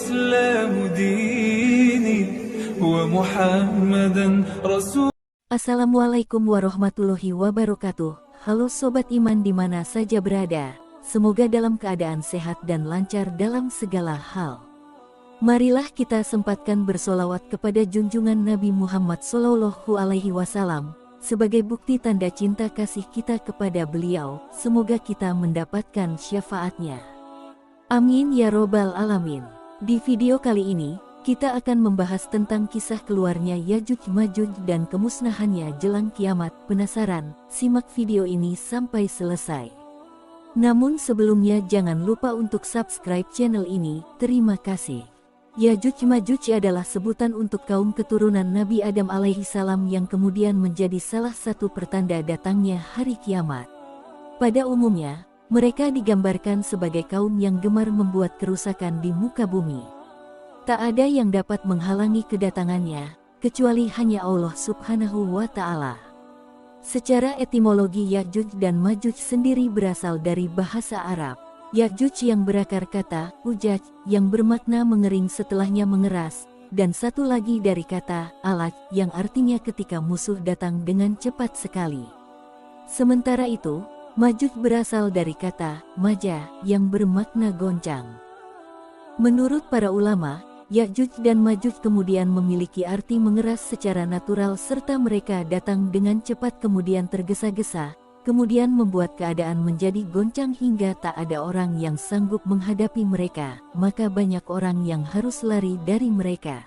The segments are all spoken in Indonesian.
الإسلام ديني ومحمدا رسول. Assalamualaikum warahmatullahi wabarakatuh. Halo sobat iman di mana saja berada. Semoga dalam keadaan sehat dan lancar dalam segala hal. Marilah kita sempatkan bersolawat kepada junjungan Nabi Muhammad SAW sebagai bukti tanda cinta kasih kita kepada beliau. Semoga kita mendapatkan syafaatnya. Amin ya robbal alamin. Di video kali ini, kita akan membahas tentang kisah keluarnya Yajuj Majuj dan kemusnahannya jelang kiamat. Penasaran? Simak video ini sampai selesai. Namun sebelumnya jangan lupa untuk subscribe channel ini. Terima kasih. Yajuj Majuj adalah sebutan untuk kaum keturunan Nabi Adam alaihissalam yang kemudian menjadi salah satu pertanda datangnya hari kiamat. Pada umumnya, mereka digambarkan sebagai kaum yang gemar membuat kerusakan di muka bumi. Tak ada yang dapat menghalangi kedatangannya, kecuali hanya Allah Subhanahu wa Ta'ala. Secara etimologi Yajuj dan Majuj sendiri berasal dari bahasa Arab. Yajuj yang berakar kata ujaj, yang bermakna mengering setelahnya mengeras, dan satu lagi dari kata alaj, yang artinya ketika musuh datang dengan cepat sekali. Sementara itu, Majuj berasal dari kata maja, yang bermakna goncang. Menurut para ulama, Yajuj dan Majuj kemudian memiliki arti mengeras secara natural serta mereka datang dengan cepat kemudian tergesa-gesa, kemudian membuat keadaan menjadi goncang hingga tak ada orang yang sanggup menghadapi mereka, maka banyak orang yang harus lari dari mereka.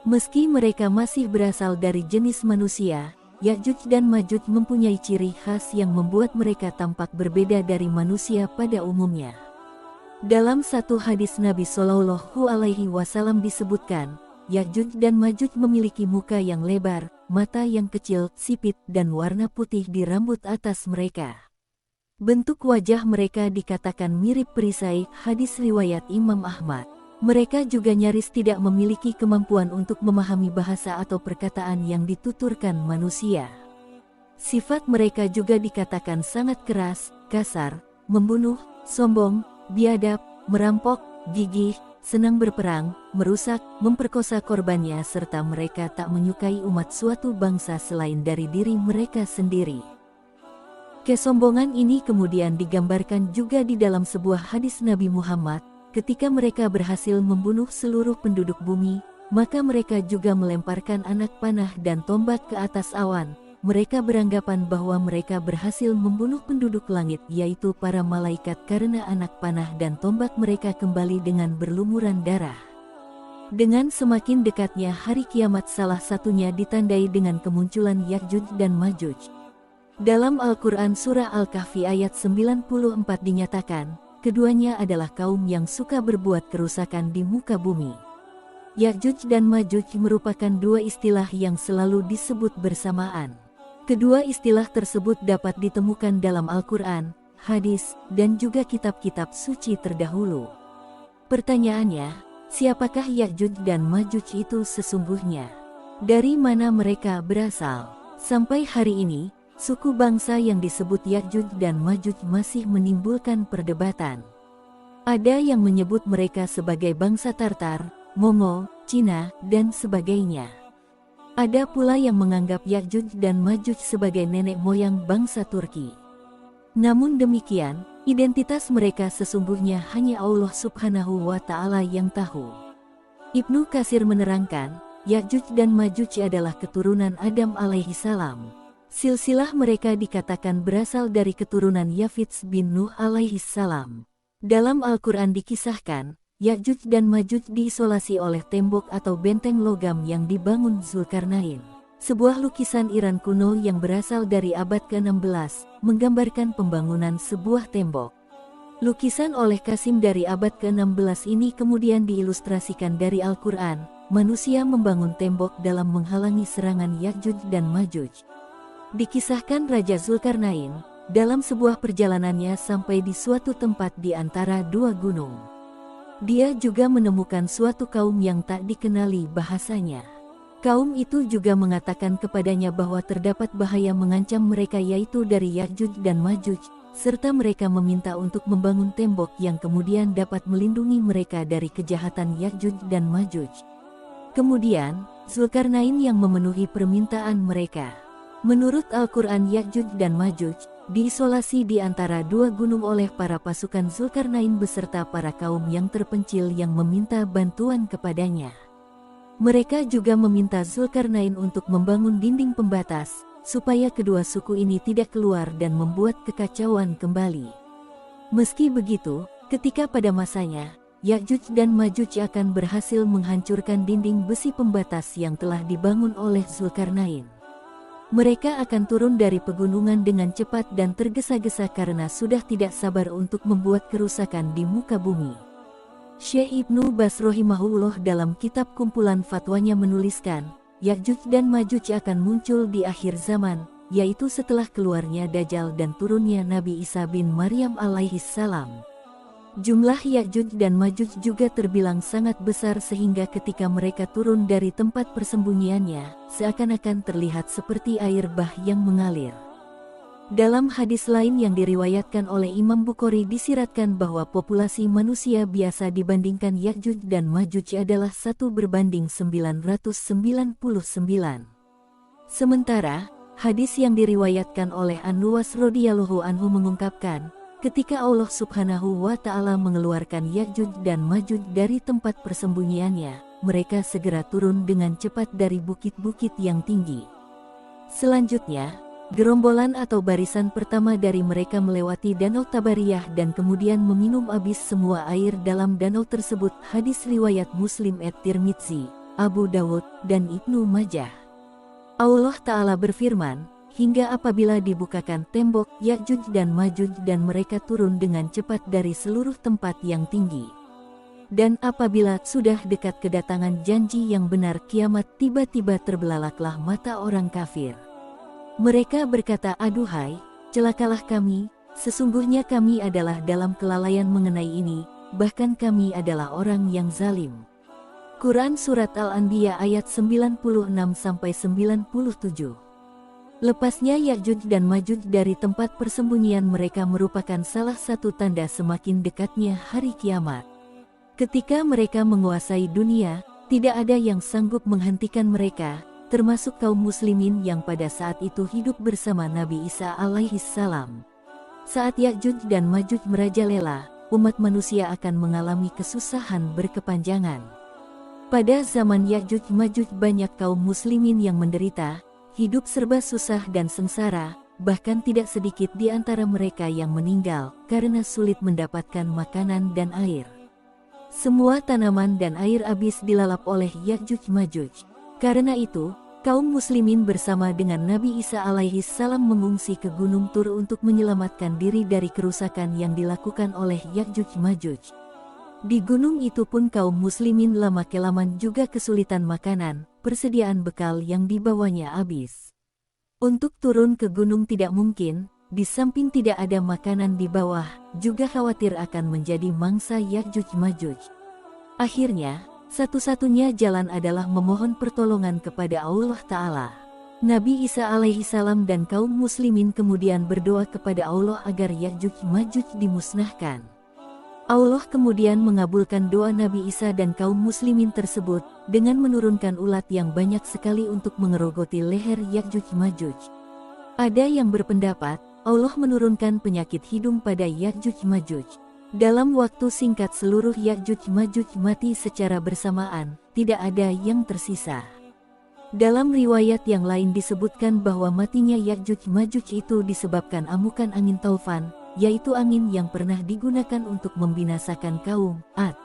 Meski mereka masih berasal dari jenis manusia, Yajuj dan Majuj mempunyai ciri khas yang membuat mereka tampak berbeda dari manusia pada umumnya. Dalam satu hadis Nabi SAW disebutkan, Yajuj dan Majuj memiliki muka yang lebar, mata yang kecil, sipit, dan warna putih di rambut atas mereka. Bentuk wajah mereka dikatakan mirip perisai, hadis riwayat Imam Ahmad. Mereka juga nyaris tidak memiliki kemampuan untuk memahami bahasa atau perkataan yang dituturkan manusia. Sifat mereka juga dikatakan sangat keras, kasar, membunuh, sombong, biadab, merampok, gigih, senang berperang, merusak, memperkosa korbannya serta mereka tak menyukai umat suatu bangsa selain dari diri mereka sendiri. Kesombongan ini kemudian digambarkan juga di dalam sebuah hadis Nabi Muhammad, ketika mereka berhasil membunuh seluruh penduduk bumi, maka mereka juga melemparkan anak panah dan tombak ke atas awan. Mereka beranggapan bahwa mereka berhasil membunuh penduduk langit yaitu para malaikat karena anak panah dan tombak mereka kembali dengan berlumuran darah. Dengan semakin dekatnya hari kiamat salah satunya ditandai dengan kemunculan Yajuj dan Majuj. Dalam Al-Quran Surah Al-Kahfi ayat 94 dinyatakan, keduanya adalah kaum yang suka berbuat kerusakan di muka bumi. Yajuj dan Majuj merupakan dua istilah yang selalu disebut bersamaan. Kedua istilah tersebut dapat ditemukan dalam Al-Quran, hadis, dan juga kitab-kitab suci terdahulu. Pertanyaannya, siapakah Yajuj dan Majuj itu sesungguhnya? Dari mana mereka berasal? Sampai hari ini, suku bangsa yang disebut Yajuj dan Majuj masih menimbulkan perdebatan. Ada yang menyebut mereka sebagai bangsa Tartar, Mongol, Cina, dan sebagainya. Ada pula yang menganggap Yajuj dan Majuj sebagai nenek moyang bangsa Turki. Namun demikian, identitas mereka sesungguhnya hanya Allah Subhanahu wa Ta'ala yang tahu. Ibnu Katsir menerangkan, Yajuj dan Majuj adalah keturunan Adam alaihissalam. Silsilah mereka dikatakan berasal dari keturunan Yafits bin Nuh alaihissalam. Dalam Al-Quran dikisahkan, Yajuj dan Majuj diisolasi oleh tembok atau benteng logam yang dibangun Zulkarnain. Sebuah lukisan Iran kuno yang berasal dari abad ke-16, menggambarkan pembangunan sebuah tembok. Lukisan oleh Qasim dari abad ke-16 ini kemudian diilustrasikan dari Al-Quran, manusia membangun tembok dalam menghalangi serangan Yajuj dan Majuj. Dikisahkan Raja Zulkarnain, dalam sebuah perjalanannya sampai di suatu tempat di antara dua gunung. Dia juga menemukan suatu kaum yang tak dikenali bahasanya. Kaum itu juga mengatakan kepadanya bahwa terdapat bahaya mengancam mereka yaitu dari Yajuj dan Majuj, serta mereka meminta untuk membangun tembok yang kemudian dapat melindungi mereka dari kejahatan Ya'juj dan Ma'juj. Kemudian, Zulkarnain yang memenuhi permintaan mereka. Menurut Al-Quran, Ya'juj dan Ma'juj diisolasi di antara dua gunung oleh para pasukan Zulkarnain beserta para kaum yang terpencil yang meminta bantuan kepadanya. Mereka juga meminta Zulkarnain untuk membangun dinding pembatas, supaya kedua suku ini tidak keluar dan membuat kekacauan kembali. Meski begitu, ketika pada masanya, Ya'juj dan Ma'juj akan berhasil menghancurkan dinding besi pembatas yang telah dibangun oleh Zulkarnain. Mereka akan turun dari pegunungan dengan cepat dan tergesa-gesa karena sudah tidak sabar untuk membuat kerusakan di muka bumi. Syekh Ibnu Baz rahimahullah dalam kitab kumpulan fatwanya menuliskan, Ya'juj dan Ma'juj akan muncul di akhir zaman, yaitu setelah keluarnya Dajjal dan turunnya Nabi Isa bin Maryam alaihissalam. Jumlah Ya'juj dan Ma'juj juga terbilang sangat besar sehingga ketika mereka turun dari tempat persembunyiannya, seakan-akan terlihat seperti air bah yang mengalir. Dalam hadis lain yang diriwayatkan oleh Imam Bukhari disiratkan bahwa populasi manusia biasa dibandingkan Ya'juj dan Ma'juj adalah 1:999. Sementara, hadis yang diriwayatkan oleh An-Nuwas radhiyallahu anhu mengungkapkan, ketika Allah subhanahu wa ta'ala mengeluarkan Ya'juj dan Ma'juj dari tempat persembunyiannya, mereka segera turun dengan cepat dari bukit-bukit yang tinggi. Selanjutnya, gerombolan atau barisan pertama dari mereka melewati Danau Tabariyah dan kemudian meminum habis semua air dalam danau tersebut. Hadis riwayat Muslim at-Tirmidzi, Abu Dawud, dan Ibnu Majah. Allah Ta'ala berfirman, hingga apabila dibukakan tembok Ya'juj dan Ma'juj dan mereka turun dengan cepat dari seluruh tempat yang tinggi. Dan apabila sudah dekat kedatangan janji yang benar kiamat, tiba-tiba terbelalaklah mata orang kafir. Mereka berkata, aduhai, celakalah kami, sesungguhnya kami adalah dalam kelalaian mengenai ini, bahkan kami adalah orang yang zalim. Quran Surat Al-Anbiya ayat 96-97. Lepasnya Ya'juj dan Ma'juj dari tempat persembunyian mereka merupakan salah satu tanda semakin dekatnya hari kiamat. Ketika mereka menguasai dunia, tidak ada yang sanggup menghentikan mereka, termasuk kaum muslimin yang pada saat itu hidup bersama Nabi Isa alaihissalam. Saat Ya'juj dan Ma'juj merajalela, umat manusia akan mengalami kesusahan berkepanjangan. Pada zaman Ya'juj Ma'juj banyak kaum muslimin yang menderita, hidup serba susah dan sengsara, bahkan tidak sedikit di antara mereka yang meninggal karena sulit mendapatkan makanan dan air. Semua tanaman dan air habis dilalap oleh Ya'juj Ma'juj. Karena itu, kaum muslimin bersama dengan Nabi Isa alaihissalam mengungsi ke Gunung Tur untuk menyelamatkan diri dari kerusakan yang dilakukan oleh Ya'juj Ma'juj. Di gunung itu pun kaum muslimin lama-kelamaan juga kesulitan makanan, persediaan bekal yang dibawanya habis. Untuk turun ke gunung tidak mungkin, di samping tidak ada makanan di bawah, juga khawatir akan menjadi mangsa Ya'juj Ma'juj. Akhirnya, satu-satunya jalan adalah memohon pertolongan kepada Allah Ta'ala. Nabi Isa alaihissalam dan kaum muslimin kemudian berdoa kepada Allah agar Ya'juj Ma'juj dimusnahkan. Allah kemudian mengabulkan doa Nabi Isa dan kaum muslimin tersebut, dengan menurunkan ulat yang banyak sekali untuk mengerogoti leher Ya'juj Ma'juj. Ada yang berpendapat, Allah menurunkan penyakit hidung pada Ya'juj Ma'juj. Dalam waktu singkat seluruh Ya'juj Ma'juj mati secara bersamaan, tidak ada yang tersisa. Dalam riwayat yang lain disebutkan bahwa matinya Ya'juj Ma'juj itu disebabkan amukan angin Taufan, yaitu angin yang pernah digunakan untuk membinasakan kaum Ad.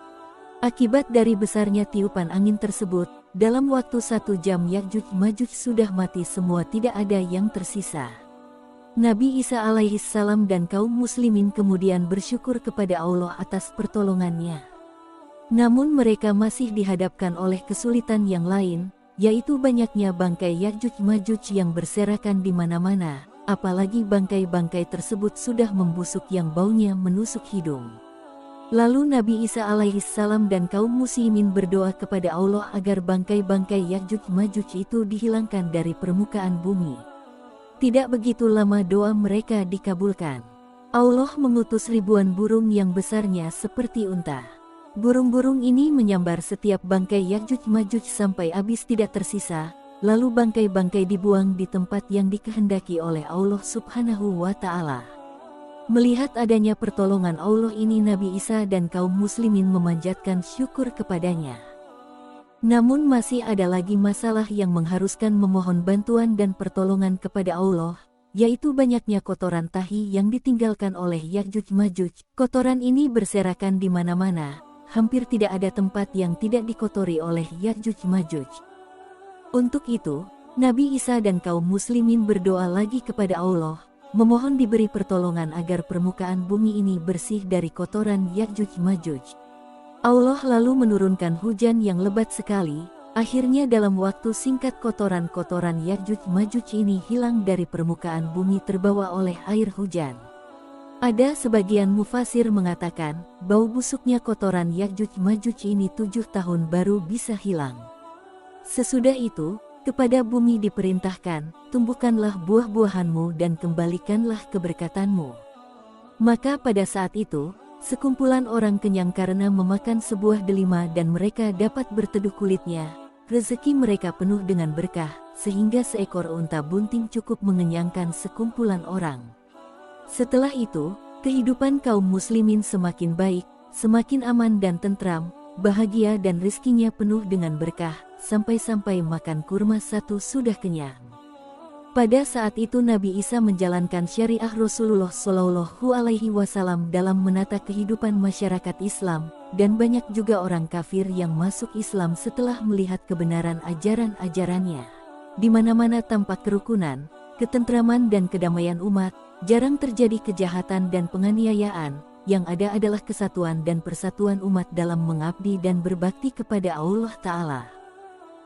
Akibat dari besarnya tiupan angin tersebut, dalam waktu 1 jam Ya'juj Ma'juj sudah mati semua, tidak ada yang tersisa. Nabi Isa alaihissalam dan kaum muslimin kemudian bersyukur kepada Allah atas pertolongannya. Namun mereka masih dihadapkan oleh kesulitan yang lain, yaitu banyaknya bangkai Ya'juj Ma'juj yang berserakan di mana-mana, apalagi bangkai-bangkai tersebut sudah membusuk yang baunya menusuk hidung. Lalu Nabi Isa alaihissalam dan kaum muslimin berdoa kepada Allah agar bangkai-bangkai Ya'juj Ma'juj itu dihilangkan dari permukaan bumi. Tidak begitu lama doa mereka dikabulkan. Allah mengutus ribuan burung yang besarnya seperti unta. Burung-burung ini menyambar setiap bangkai Ya'juj Ma'juj sampai habis tidak tersisa, lalu bangkai-bangkai dibuang di tempat yang dikehendaki oleh Allah Subhanahu wa Ta'ala. Melihat adanya pertolongan Allah ini, Nabi Isa dan kaum muslimin memanjatkan syukur kepadanya. Namun masih ada lagi masalah yang mengharuskan memohon bantuan dan pertolongan kepada Allah, yaitu banyaknya kotoran tahi yang ditinggalkan oleh Ya'juj Ma'juj. Kotoran ini berserakan di mana-mana. Hampir tidak ada tempat yang tidak dikotori oleh Ya'juj Ma'juj. Untuk itu, Nabi Isa dan kaum muslimin berdoa lagi kepada Allah, memohon diberi pertolongan agar permukaan bumi ini bersih dari kotoran Ya'juj Ma'juj. Allah lalu menurunkan hujan yang lebat sekali, akhirnya dalam waktu singkat kotoran-kotoran Ya'juj Ma'juj ini hilang dari permukaan bumi terbawa oleh air hujan. Ada sebagian mufasir mengatakan, bau busuknya kotoran Ya'juj Ma'juj ini 7 tahun baru bisa hilang. Sesudah itu, kepada bumi diperintahkan, tumbuhkanlah buah-buahanmu dan kembalikanlah keberkatanmu. Maka pada saat itu, sekumpulan orang kenyang karena memakan sebuah delima dan mereka dapat berteduh kulitnya. Rezeki mereka penuh dengan berkah, sehingga seekor unta bunting cukup mengenyangkan sekumpulan orang. Setelah itu, kehidupan kaum muslimin semakin baik, semakin aman dan tentram, bahagia dan rizkinya penuh dengan berkah, sampai-sampai makan kurma satu sudah kenyang. Pada saat itu Nabi Isa menjalankan syariah Rasulullah Shallallahu Alaihi Wasallam dalam menata kehidupan masyarakat Islam, dan banyak juga orang kafir yang masuk Islam setelah melihat kebenaran ajaran-ajarannya. Di mana-mana tampak kerukunan, ketentraman dan kedamaian umat. Jarang terjadi kejahatan dan penganiayaan, yang ada adalah kesatuan dan persatuan umat dalam mengabdi dan berbakti kepada Allah Ta'ala.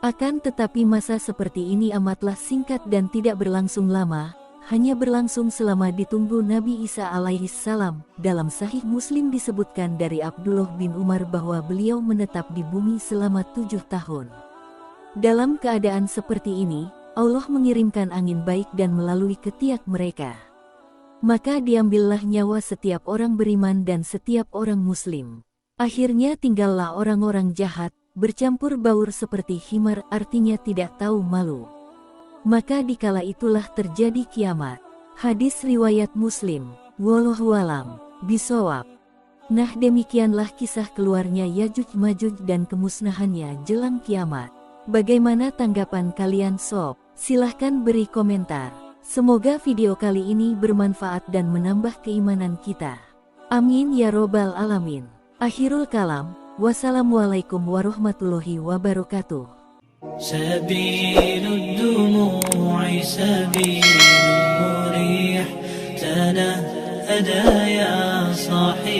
Akan tetapi masa seperti ini amatlah singkat dan tidak berlangsung lama, hanya berlangsung selama ditunggu Nabi Isa alaihissalam. Dalam Sahih Muslim disebutkan dari Abdullah bin Umar bahwa beliau menetap di bumi selama 7 tahun. Dalam keadaan seperti ini, Allah mengirimkan angin baik dan melalui ketiak mereka. Maka diambillah nyawa setiap orang beriman dan setiap orang muslim. Akhirnya tinggallah orang-orang jahat, bercampur baur seperti himar, artinya tidak tahu malu. Maka dikala itulah terjadi kiamat. Hadis riwayat Muslim. Wallahu a'lam bishawab. Nah, demikianlah kisah keluarnya Ya'juj Ma'juj dan kemusnahannya jelang kiamat. Bagaimana tanggapan kalian sob? Silahkan beri komentar. Semoga video kali ini bermanfaat dan menambah keimanan kita. Amin ya robbal alamin. Akhirul kalam. Wassalamualaikum warahmatullahi wabarakatuh. سبيل الدموع سبيل مريح تنهدى يا صاحي